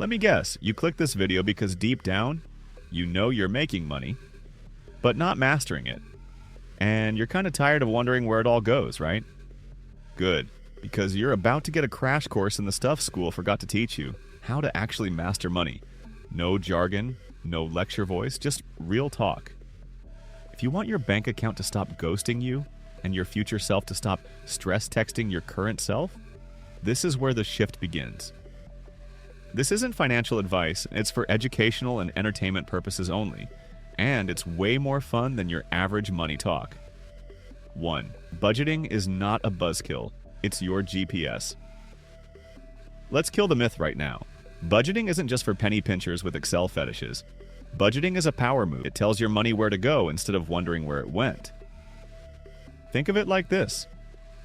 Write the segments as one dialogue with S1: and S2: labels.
S1: Let me guess, you clicked this video because deep down, you know you're making money, but not mastering it. And you're kind of tired of wondering where it all goes, right? Good, because you're about to get a crash course in the stuff school forgot to teach you: how to actually master money. No jargon, no lecture voice, just real talk. If you want your bank account to stop ghosting you and your future self to stop stress texting your current self, this is where the shift begins. This isn't financial advice, it's for educational and entertainment purposes only, and it's way more fun than your average money talk. 1. Budgeting is not a buzzkill, it's your GPS. Let's kill the myth right now. Budgeting isn't just for penny pinchers with Excel fetishes. Budgeting is a power move. It tells your money where to go instead of wondering where it went. Think of it like this.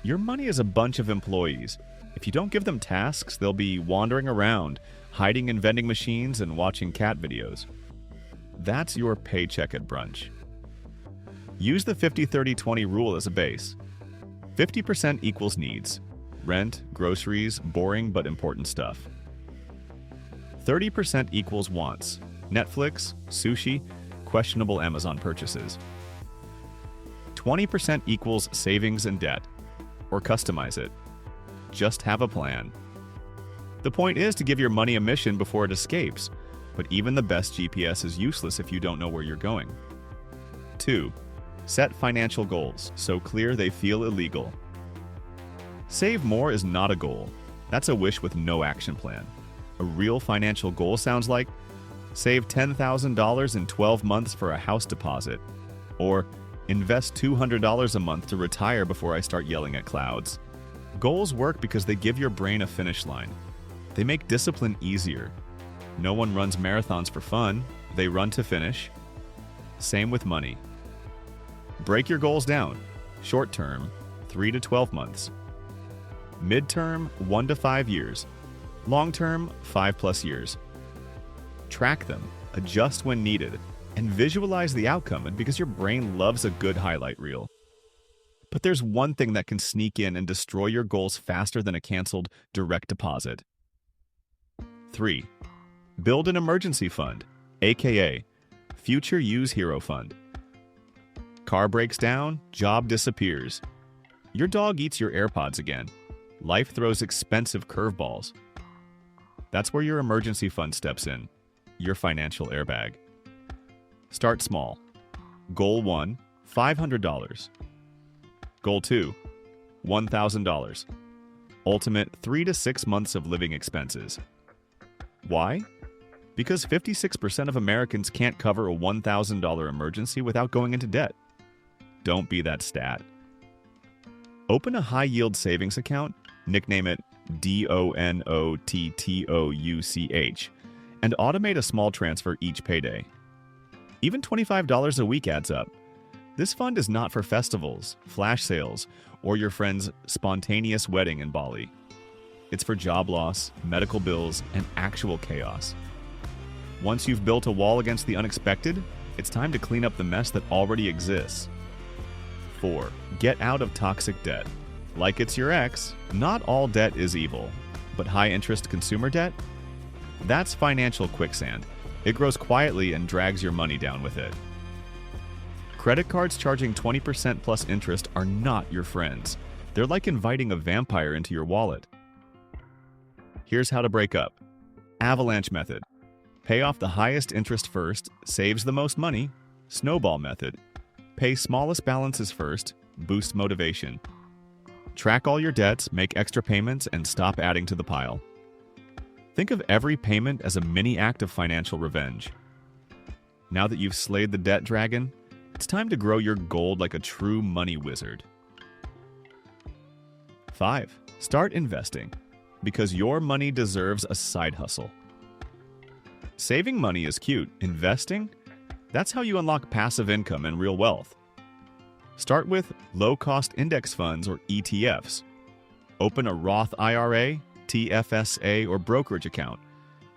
S1: Your money is a bunch of employees. If you don't give them tasks, they'll be wandering around, hiding in vending machines and watching cat videos. That's your paycheck at brunch. Use the 50-30-20 rule as a base. 50% equals needs: rent, groceries, boring but important stuff. 30% equals wants: Netflix, sushi, questionable Amazon purchases. 20% equals savings and debt, or customize it. Just have a plan. The point is to give your money a mission before it escapes, but even the best GPS is useless if you don't know where you're going. 2. Set financial goals so clear they feel illegal. Save more is not a goal. That's a wish with no action plan. A real financial goal sounds like: save $10,000 in 12 months for a house deposit, or invest $200 a month to retire before I start yelling at clouds. Goals work because they give your brain a finish line. They make discipline easier. No one runs marathons for fun, they run to finish. Same with money. Break your goals down. Short term, 3 to 12 months. Mid-term, 1 to 5 years. Long term, 5+ years. Track them, adjust when needed, and visualize the outcome, and because your brain loves a good highlight reel. But there's one thing that can sneak in and destroy your goals faster than a canceled direct deposit. 3. Build an emergency fund, aka Future Use Hero Fund. Car breaks down, job disappears. Your dog eats your AirPods again. Life throws expensive curveballs. That's where your emergency fund steps in, your financial airbag. Start small. Goal 1, $500. Goal 2, $1,000. Ultimate 3 to 6 months of living expenses. Why? Because 56% of Americans can't cover a $1,000 emergency without going into debt. Don't be that stat. Open a high-yield savings account, nickname it DONOTTOUCH, and automate a small transfer each payday. Even $25 a week adds up. This fund is not for festivals, flash sales, or your friend's spontaneous wedding in Bali. It's for job loss, medical bills, and actual chaos. Once you've built a wall against the unexpected, it's time to clean up the mess that already exists. 4. Get out of toxic debt. Like it's your ex, not all debt is evil, but high-interest consumer debt? That's financial quicksand. It grows quietly and drags your money down with it. Credit cards charging 20% plus interest are not your friends. They're like inviting a vampire into your wallet. Here's how to break up. Avalanche method. Pay off the highest interest first, saves the most money. Snowball method. Pay smallest balances first, boost motivation. Track all your debts, make extra payments, and stop adding to the pile. Think of every payment as a mini act of financial revenge. Now that you've slayed the debt dragon, it's time to grow your gold like a true money wizard. 5. Start investing, because your money deserves a side hustle. Saving money is cute. Investing? That's how you unlock passive income and real wealth. Start with low-cost index funds or ETFs. Open a Roth IRA, TFSA, or brokerage account.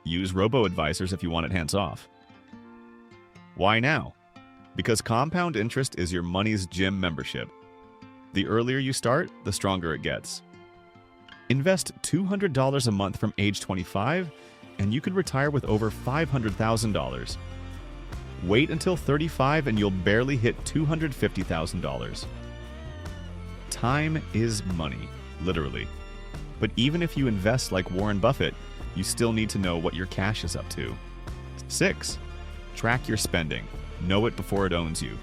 S1: Use robo-advisors if you want it hands-off. Why now? Because compound interest is your money's gym membership. The earlier you start, the stronger it gets. Invest $200 a month from age 25, and you could retire with over $500,000. Wait until 35 and you'll barely hit $250,000. Time is money, literally. But even if you invest like Warren Buffett, you still need to know what your cash is up to. 6. Track your spending. Know it before it owns you.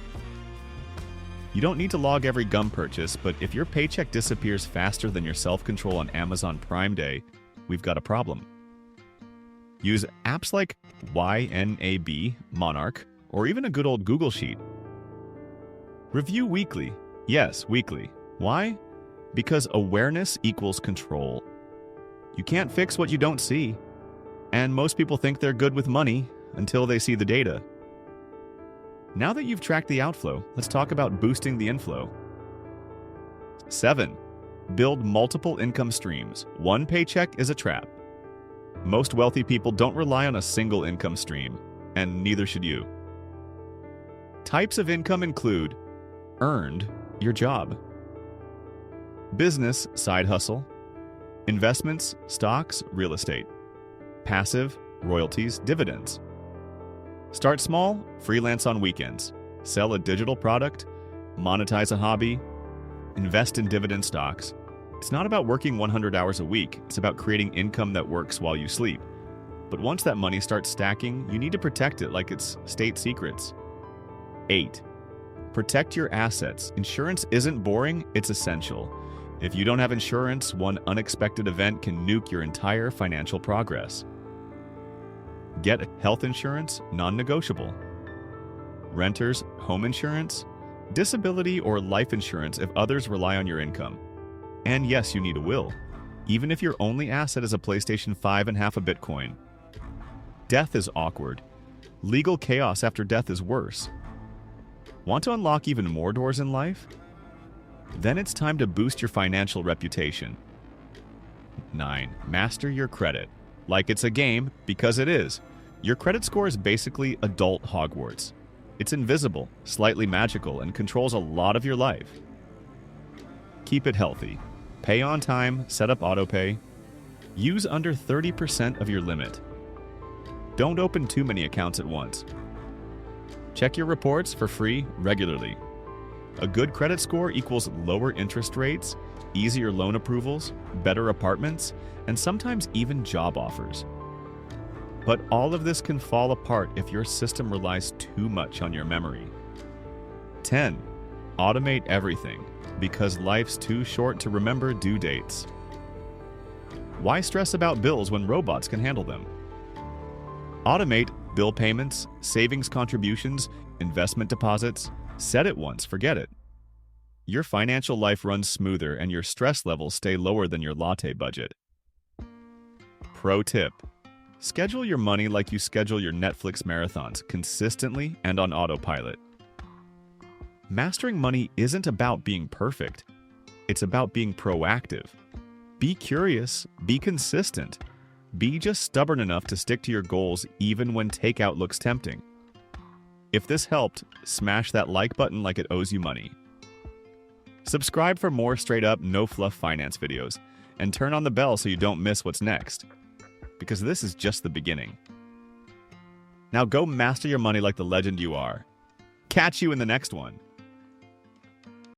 S1: You don't need to log every gum purchase, but if your paycheck disappears faster than your self-control on Amazon Prime Day, we've got a problem. Use apps like YNAB, Monarch, or even a good old Google Sheet. Review weekly. Yes, weekly. Why? Because awareness equals control. You can't fix what you don't see. And most people think they're good with money until they see the data. Now that you've tracked the outflow, let's talk about boosting the inflow. 7. Build multiple income streams. One paycheck is a trap. Most wealthy people don't rely on a single income stream, and neither should you. Types of income include earned, your job; business, side hustle; investments, stocks, real estate; passive, royalties, dividends. Start small, freelance on weekends; sell a digital product; monetize a hobby; invest in dividend stocks. It's not about working 100 hours a week, it's about creating income that works while you sleep. But once that money starts stacking, you need to protect it like it's state secrets. 8. Protect your assets. Insurance isn't boring, it's essential. If you don't have insurance, one unexpected event can nuke your entire financial progress. Get health insurance, non-negotiable. Renters, home insurance, disability or life insurance if others rely on your income. And yes, you need a will, even if your only asset is a PlayStation 5 and half a Bitcoin. Death is awkward. Legal chaos after death is worse. Want to unlock even more doors in life? Then it's time to boost your financial reputation. 9. Master your credit. Like it's a game, because it is. Your credit score is basically adult Hogwarts. It's invisible, slightly magical, and controls a lot of your life. Keep it healthy. Pay on time, set up autopay. Use under 30% of your limit. Don't open too many accounts at once. Check your reports for free regularly. A good credit score equals lower interest rates, easier loan approvals, better apartments, and sometimes even job offers. But all of this can fall apart if your system relies too much on your memory. 10. Automate everything, because life's too short to remember due dates. Why stress about bills when robots can handle them? Automate bill payments, savings contributions, investment deposits. Set it once, forget it. Your financial life runs smoother and your stress levels stay lower than your latte budget. Pro tip: schedule your money like you schedule your Netflix marathons, consistently and on autopilot. Mastering money isn't about being perfect. It's about being proactive. Be curious, be consistent. Be just stubborn enough to stick to your goals even when takeout looks tempting. If this helped, smash that like button like it owes you money. Subscribe for more straight-up, no-fluff finance videos, and turn on the bell so you don't miss what's next. Because this is just the beginning. Now go master your money like the legend you are. Catch you in the next one.